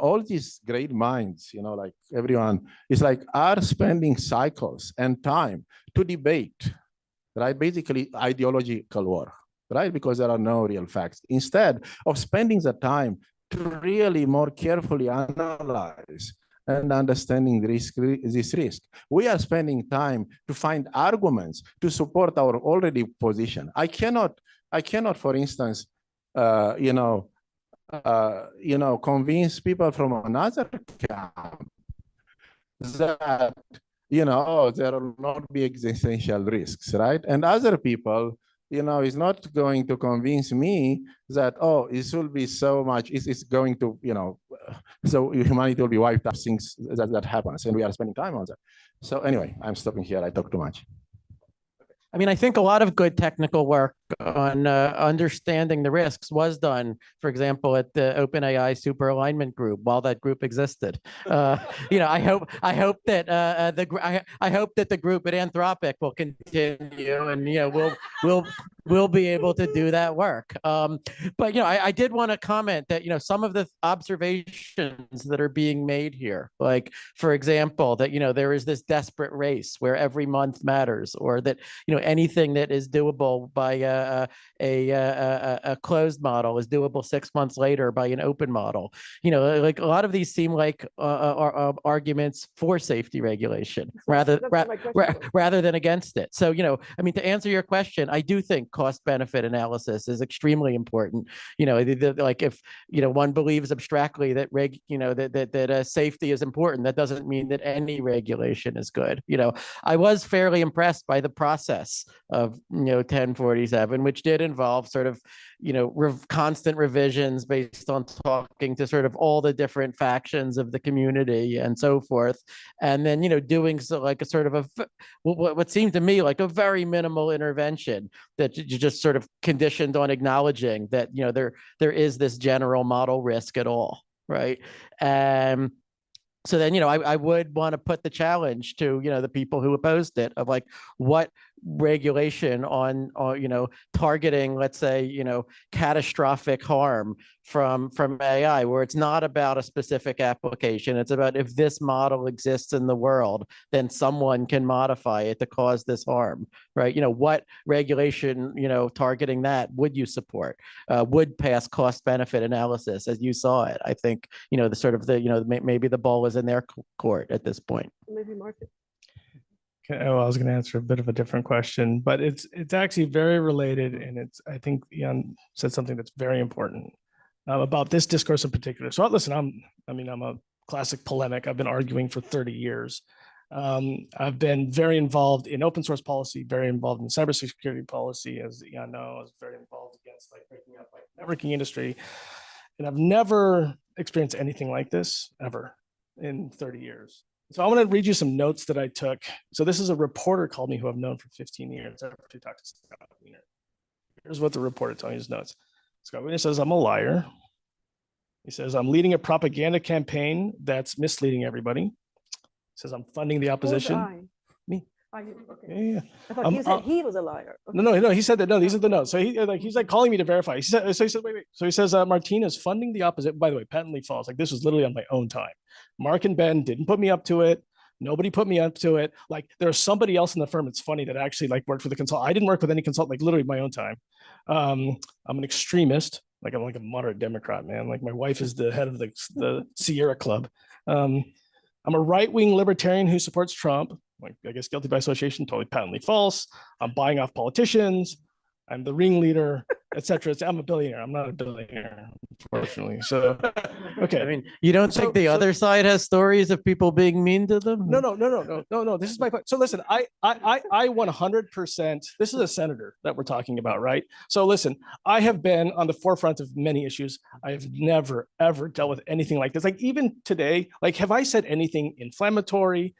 all these great minds, like everyone, is like are spending cycles and time to debate, right? Basically ideological war, right? Because there are no real facts. Instead of spending the time to really more carefully analyze and understanding this risk, we are spending time to find arguments to support our already position. I cannot, for instance, convince people from another camp that, there will not be existential risks, right? And other people, is not going to convince me that, it will be so much, it's going to, so humanity will be wiped out, things that happens, and we are spending time on that. So anyway, I'm stopping here. I talk too much. I mean, I think a lot of good technical work on understanding the risks was done, for example, at the OpenAI super alignment group while that group existed. I hope that the group at Anthropic will continue, and we'll be able to do that work. But I did want to comment that some of the observations that are being made here, like for example, that there is this desperate race where every month matters, or that anything that is doable by a closed model is doable 6 months later by an open model. Like a lot of these seem like arguments for safety regulation rather than against it. So, I mean, to answer your question, I do think cost benefit analysis is extremely important. Like if, one believes abstractly that that safety is important, that doesn't mean that any regulation is good. I was fairly impressed by the process of 1047, which did involve sort of constant revisions based on talking to sort of all the different factions of the community and so forth, and then doing so like a sort of what seemed to me like a very minimal intervention that you just sort of conditioned on acknowledging that there is this general model risk at all, right? So then, I would want to put the challenge to, the people who opposed it of like what regulation on targeting, let's say, catastrophic harm from AI, where it's not about a specific application. It's about if this model exists in the world, then someone can modify it to cause this harm, right? What regulation, targeting that would you support? Would pass cost benefit analysis as you saw it? I think, the sort of maybe the ball is in their court at this point. Maybe Martin. Okay, well, I was going to answer a bit of a different question, but it's actually very related, and I think Jan said something that's very important about this discourse in particular. So listen, I'm a classic polemic. I've been arguing for 30 years. I've been very involved in open source policy, very involved in cybersecurity policy, as Jan knows. I was very involved against like breaking up like networking industry, and I've never experienced anything like this ever in 30 years. So I want to read you some notes that I took. So this is a reporter called me who I've known for 15 years. I actually talked to Scott Wiener. Here's what the reporter told me in his notes. Scott Wiener says, I'm a liar. He says, I'm leading a propaganda campaign that's misleading everybody. He says, I'm funding the opposition. Me. Okay. Yeah. I thought you said he was a liar. Okay. No, he said that. No, these are the notes. So he's like calling me to verify. He said, wait. So he says, Martin is funding the opposite. By the way, patently false. Like this was literally on my own time. Mark and Ben didn't put me up to it. Nobody put me up to it. Like there's somebody else in the firm. It's funny that I actually like worked for the consult. I didn't work with any consult, like literally my own time. I'm an extremist. Like I'm like a moderate Democrat, man. Like my wife is the head of the Sierra Club. I'm a right-wing libertarian who supports Trump. Like I guess guilty by association, totally patently false. I'm buying off politicians. I'm the ringleader, etc. I'm a billionaire. I'm not a billionaire, unfortunately. So, okay. I mean, you don't think the other side has stories of people being mean to them? No. This is my point. So listen, I 100%. This is a senator that we're talking about, right? So listen, I have been on the forefront of many issues. I have never ever dealt with anything like this. Like even today, like have I said anything inflammatory?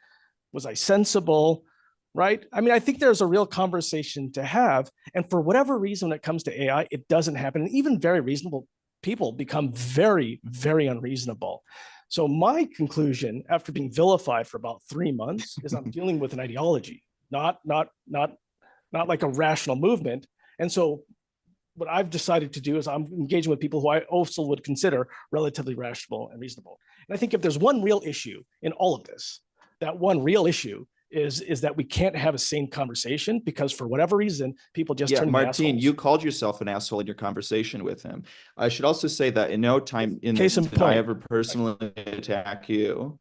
Was I sensible? Right? I mean, I think there's a real conversation to have. And for whatever reason, when it comes to AI, it doesn't happen. And even very reasonable people become very, very unreasonable. So my conclusion after being vilified for about 3 months is I'm dealing with an ideology, not like a rational movement. And so what I've decided to do is I'm engaging with people who I also would consider relatively rational and reasonable. And I think if there's one real issue in all of this, that one real issue is that we can't have a sane conversation because for whatever reason, people just turn Martin, you called yourself an asshole in your conversation with him. I should also say that in no time in this did I ever personally attack you.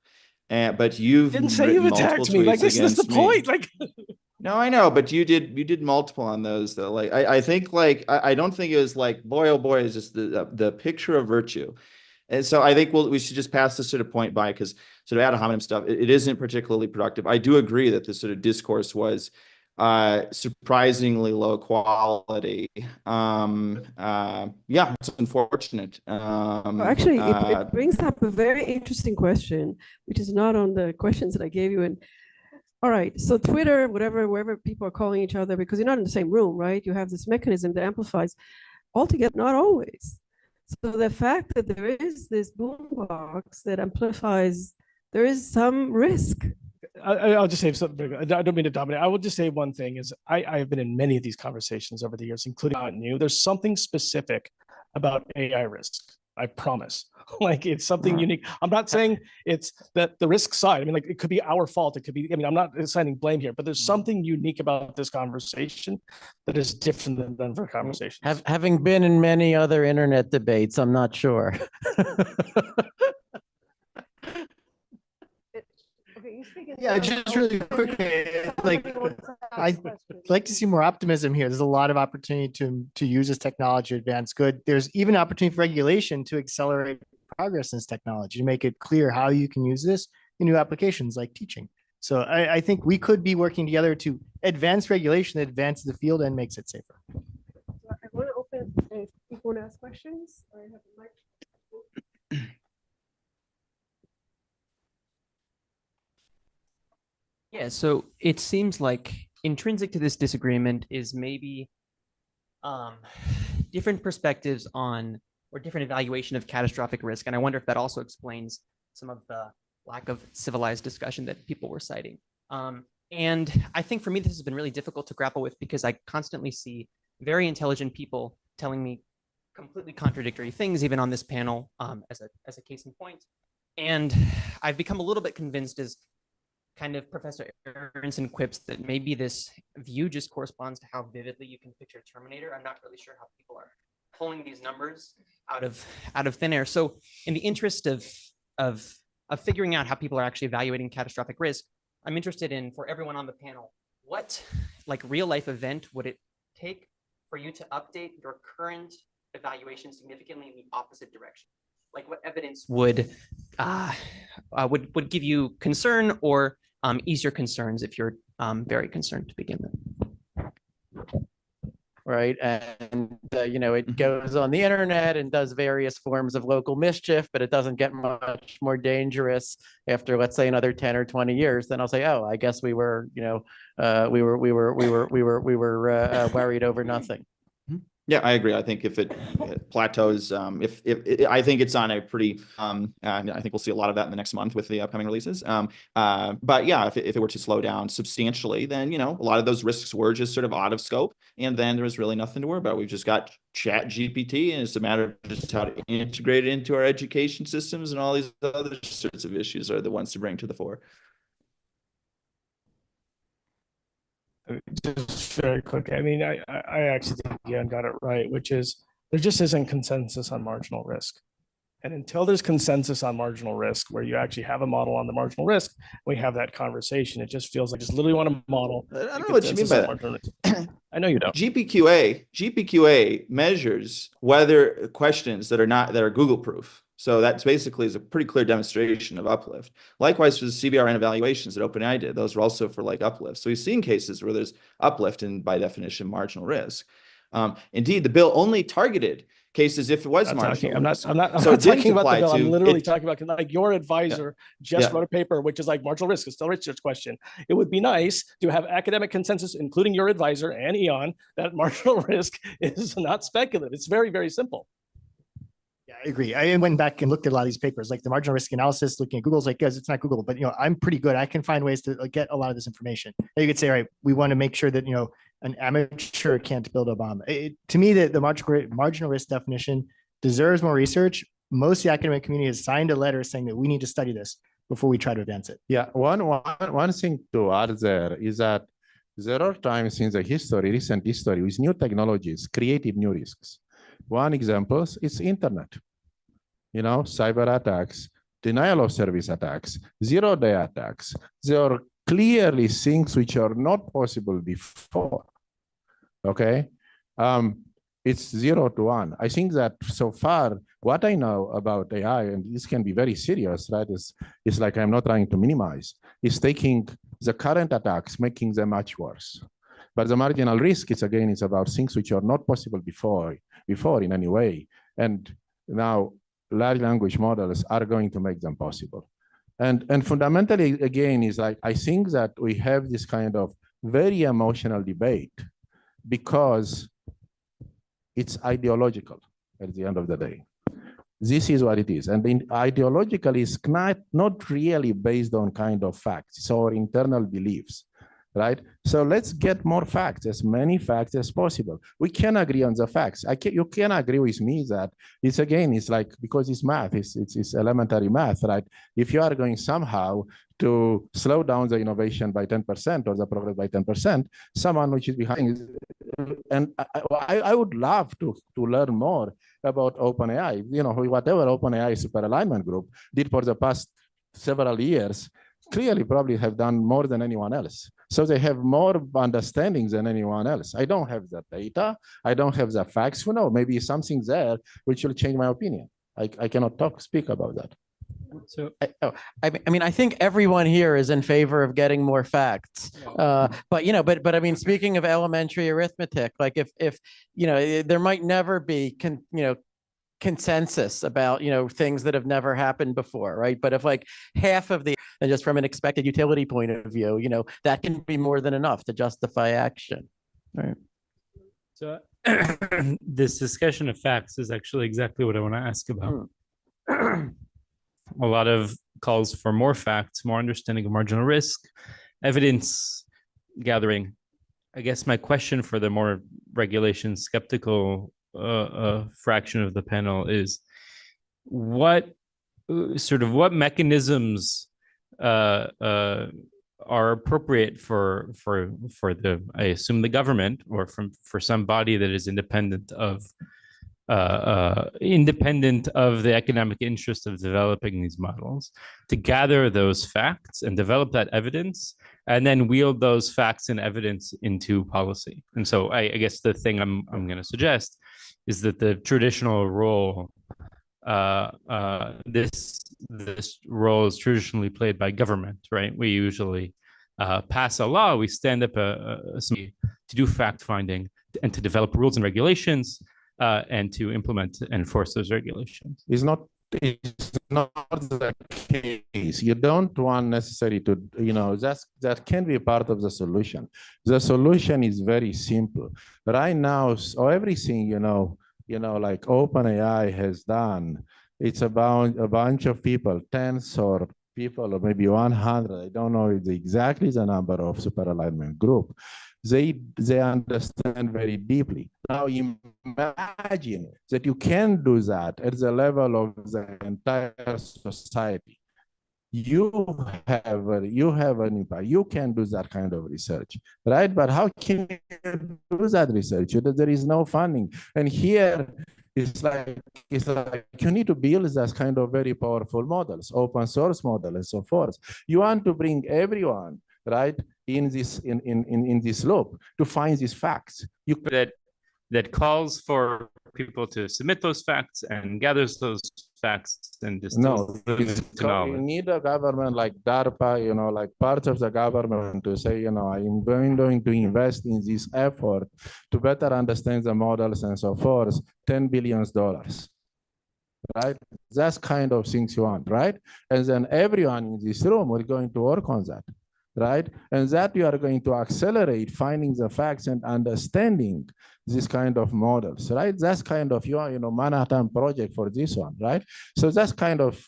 But you've didn't say you attacked me. Like this is the point. Like no, I know, but you did multiple on those though. Like I think like I don't think it was like boy oh boy is just the picture of virtue. And so I think we should just pass this sort of point by because sort of ad hominem stuff, it isn't particularly productive. I do agree that this sort of discourse was surprisingly low quality. Yeah, it's unfortunate. Actually, it brings up a very interesting question, which is not on the questions that I gave you. And all right, so Twitter, wherever people are calling each other, because you're not in the same room, right? You have this mechanism that amplifies altogether, not always. So the fact that there is this boombox that amplifies, there is some risk. I'll just say something. I don't mean to dominate. I will just say one thing is I have been in many of these conversations over the years, including not new. There's something specific about AI risk. I promise. Like it's something unique. I'm not saying it's that the risk side. I mean, like it could be our fault. It could be, I mean, I'm not assigning blame here, but there's something unique about this conversation that is different than Denver conversations. Having been in many other internet debates, I'm not sure. Yeah, just really quickly, like I'd like to see more optimism here. There's a lot of opportunity to use this technology to advance good. There's even opportunity for regulation to accelerate progress in this technology, to make it clear how you can use this in new applications like teaching. So I think we could be working together to advance regulation that advances the field and makes it safer. I want to open if people want to ask questions. I have a mic. Yeah, so it seems like intrinsic to this disagreement is maybe different perspectives on or different evaluation of catastrophic risk. And I wonder if that also explains some of the lack of civilized discussion that people were citing. And I think for me, this has been really difficult to grapple with because I constantly see very intelligent people telling me completely contradictory things, even on this panel, as a case in point. And I've become a little bit convinced as kind of Professor Aaronson quips that maybe this view just corresponds to how vividly you can picture Terminator. I'm not really sure how people are pulling these numbers out of thin air. So in the interest of figuring out how people are actually evaluating catastrophic risk, I'm interested in, for everyone on the panel, what like real life event would it take for you to update your current evaluation significantly in the opposite direction? Like what evidence would give you concern or ease your concerns if you're very concerned to begin with? Right. And, it goes on the internet and does various forms of local mischief, but it doesn't get much more dangerous after, let's say, another 10 or 20 years. Then I'll say, oh, I guess we were worried over nothing. Yeah, I agree. I think if it plateaus, if I think it's on a pretty, I think we'll see a lot of that in the next month with the upcoming releases. But yeah, if it were to slow down substantially, then a lot of those risks were just sort of out of scope, and then there was really nothing to worry about. We've just got Chat GPT, and it's a matter of just how to integrate it into our education systems, and all these other sorts of issues are the ones to bring to the fore. Just very quick. I mean, I actually think Ian got it right, which is there just isn't consensus on marginal risk. And until there's consensus on marginal risk, where you actually have a model on the marginal risk, we have that conversation. It just feels like just literally want a model. I don't know what you mean by that. I know you don't. GPQA measures whether questions that are Google proof. So that's basically is a pretty clear demonstration of uplift. Likewise for the CBRN evaluations that OpenAI did, those are also for like uplift. So we've seen cases where there's uplift and by definition marginal risk. Indeed, the bill only targeted cases if it was marginal. I'm not talking about the bill. I'm literally talking about like your advisor wrote a paper, which is like marginal risk. It's still a research question. It would be nice to have academic consensus, including your advisor and Ian, that marginal risk is not speculative. It's very, very simple. Yeah, I agree. I went back and looked at a lot of these papers, like the marginal risk analysis, looking at Google's like, guys, it's not Google, but I'm pretty good. I can find ways to get a lot of this information. And you could say, all right, we want to make sure that, an amateur can't build a bomb. To me, the marginal risk definition deserves more research. Most of the academic community has signed a letter saying that we need to study this before we try to advance it. Yeah, one thing to add there is that there are times in the recent history, with new technologies created new risks. One example is internet, cyber attacks, denial of service attacks, zero-day attacks. There are clearly things which are not possible before, okay? It's 0 to 1. I think that so far, what I know about AI, and this can be very serious, right? It's like I'm not trying to minimize, is taking the current attacks, making them much worse. But the marginal risk is, again, it's about things which are not possible before in any way. And now large language models are going to make them possible. And fundamentally, again, is like, I think that we have this kind of very emotional debate because it's ideological at the end of the day. This is what it is. And ideologically, it's not really based on kind of facts. It's our internal beliefs. right? So let's get more facts, as many facts as possible. We can agree on the facts. You can agree with me that it's like, because it's math, it's elementary math, right? If you are going somehow to slow down the innovation by 10% or the progress by 10%, someone which is behind, and I would love to learn more about OpenAI. You know, whatever OpenAI super alignment group did for the past several years, clearly probably have done more than anyone else. So they have more understanding than anyone else. I don't have the data. I don't have the facts. Who knows? Maybe something there which will change my opinion. I cannot speak about that. So I mean, I think everyone here is in favor of getting more facts. But you know, but I mean, speaking of elementary arithmetic, like if you know, there might never be consensus about things that have never happened before, right? But if like half of the, and just from an expected utility point of view, that can be more than enough to justify action, right? So this discussion of facts is actually exactly what I want to ask about. A lot of calls for more facts, more understanding of marginal risk, evidence gathering. I guess my question for the more regulation skeptical fraction of the panel is what mechanisms are appropriate for the, I assume, the government, or for some body that is independent of the economic interest of developing these models, to gather those facts and develop that evidence, and then wield those facts and evidence into policy. And so I guess the thing I'm going to suggest is that the traditional role, this role is traditionally played by government, right? We usually pass a law, we stand up to do fact finding and to develop rules and regulations, and to implement and enforce those regulations. It's not the case. You don't want necessarily to, that can be part of the solution. The solution is very simple. Right now, so everything, like OpenAI has done, it's about a bunch of people, tens or people, or maybe 100. I don't know exactly the number of super alignment group. They understand very deeply. Now imagine that you can do that at the level of the entire society. You have an impact. You can do that kind of research, right? But how can you do that research? There is no funding. And here it's like you need to build this kind of very powerful models, open source model and so forth. You want to bring everyone, right, in this loop to find these facts. That calls for people to submit those facts and gathers those facts and distills them into knowledge. You need a government like DARPA, like part of the government to say, I'm going to invest in this effort to better understand the models and so forth, $10 billion, right? That's kind of things you want, right? And then everyone in this room will going to work on that, right? And that you are going to accelerate finding the facts and understanding this kind of models, right? That's kind of your, Manhattan Project for this one, right? So that's kind of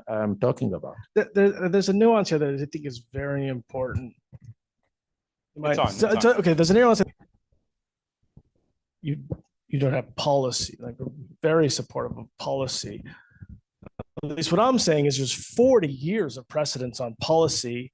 I'm talking about. There's a nuance here that I think is very important. It's on. Okay, there's a nuance. You don't have policy. Like, we're very supportive of policy. At least what I'm saying is there's 40 years of precedence on policy.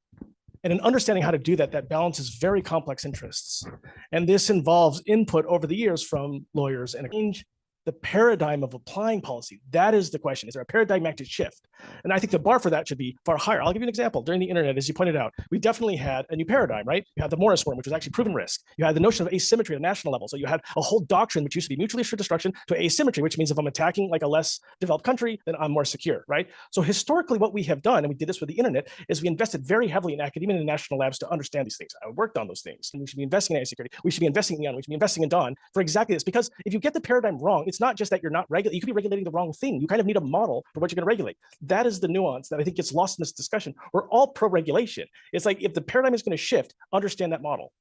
And in understanding how to do that, that balances very complex interests. And this involves input over the years from lawyers and change the paradigm of applying policy. That is the question. Is there a paradigmatic shift? And I think the bar for that should be far higher. I'll give you an example. During the internet, as you pointed out, we definitely had a new paradigm, right? You had the Morris worm, which was actually proven risk. You had the notion of asymmetry at a national level. So you had a whole doctrine which used to be mutually assured destruction to asymmetry, which means if I'm attacking like a less developed country, then I'm more secure, right? So historically, what we have done, and we did this with the internet, is we invested very heavily in academia and national labs to understand these things. I worked on those things. And we should be investing in AI security. We should be investing in Neon. We should be investing in Dawn for exactly this. Because if you get the paradigm wrong, it's not just that you're not regulating. You could be regulating the wrong thing. You kind of need a model for what you're going to regulate. That is the nuance that I think gets lost in this discussion. We're all pro-regulation. It's like, if the paradigm is going to shift, understand that model.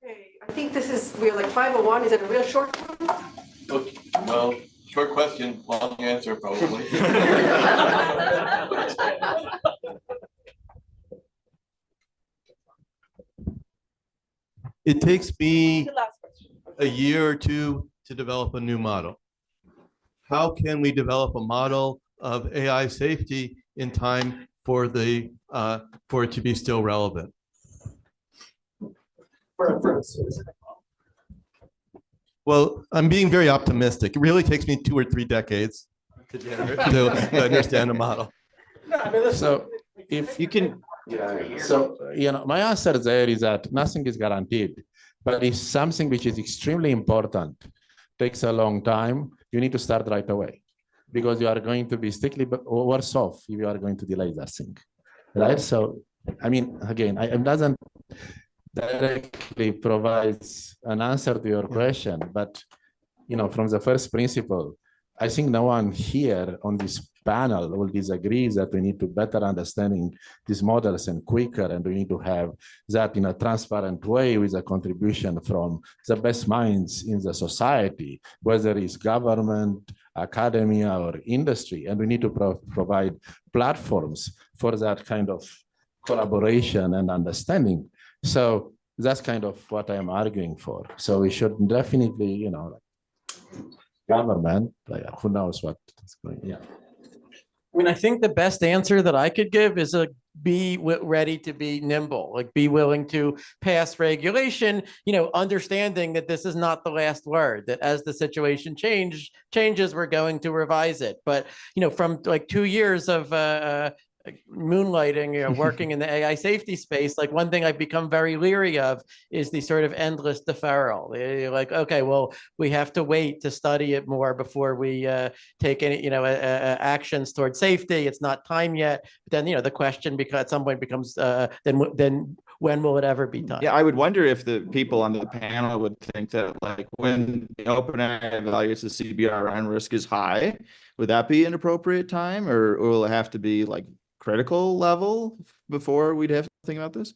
Okay, I think we're like 5:01. Is it a real short one? Okay, well, Short question, long answer, probably. It takes me a year or two to develop a new model. How can we develop a model of AI safety in time for it to be still relevant? Well, I'm being very optimistic. It really takes me 2 or 3 decades to understand a model. So if you can, so, my answer there is that nothing is guaranteed, but if something which is extremely important takes a long time, you need to start right away, because you are going to be strictly worse off if you are going to delay that thing, right? So, I mean, again, it doesn't directly provides an answer to your question, but from the first principle, I think no one here on this panel will disagree that we need to better understanding these models and quicker, and we need to have that in a transparent way with a contribution from the best minds in the society, whether it's government, academia, or industry. And we need to provide platforms for that kind of collaboration and understanding. So that's kind of what I'm arguing for. So we should definitely, government, who knows what is going on. Yeah. I mean, I think the best answer that I could give is be ready to be nimble, like be willing to pass regulation, understanding that this is not the last word, that as the situation changes, we're going to revise it. But, from like 2 years of moonlighting, working in the AI safety space, like one thing I've become very leery of is the sort of endless deferral. You're like, okay, well, we have to wait to study it more before we take any, actions toward safety. It's not time yet. But then, the question at some point becomes, then when will it ever be time? Yeah, I would wonder if the people on the panel would think that, like, when OpenAI evaluates the CBRN risk is high, would that be an appropriate time, or will it have to be like critical level before we'd have to think about this?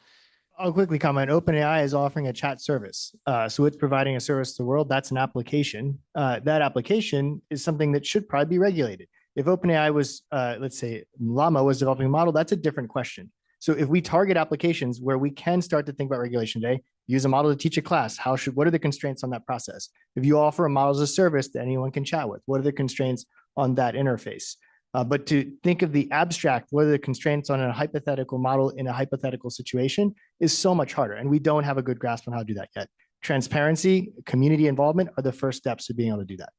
I'll quickly comment. OpenAI is offering a chat service. So it's providing a service to the world. That's an application. That application is something that should probably be regulated. If OpenAI was, let's say Llama was developing a model, that's a different question. So if we target applications where we can start to think about regulation today, use a model to teach a class, what are the constraints on that process? If you offer a model as a service that anyone can chat with, what are the constraints on that interface? But to think of the abstract, what are the constraints on a hypothetical model in a hypothetical situation is so much harder. And we don't have a good grasp on how to do that yet. Transparency, community involvement are the first steps to being able to do that.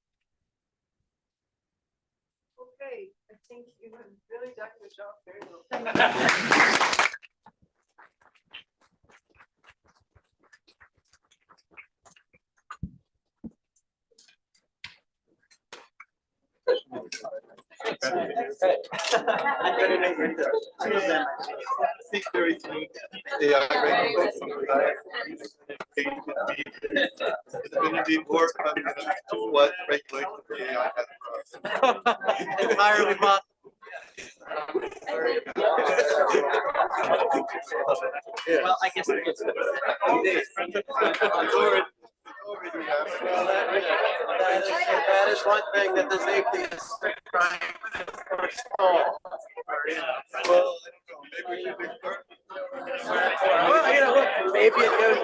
Okay, I think you have really done the job very well. It's going to be more to what regulation the AI has for us. Entirely possible. Well, I guess it's that is one thing that the safety is trying to forestall. Well, I don't know. Maybe we should be Well, look, maybe it goes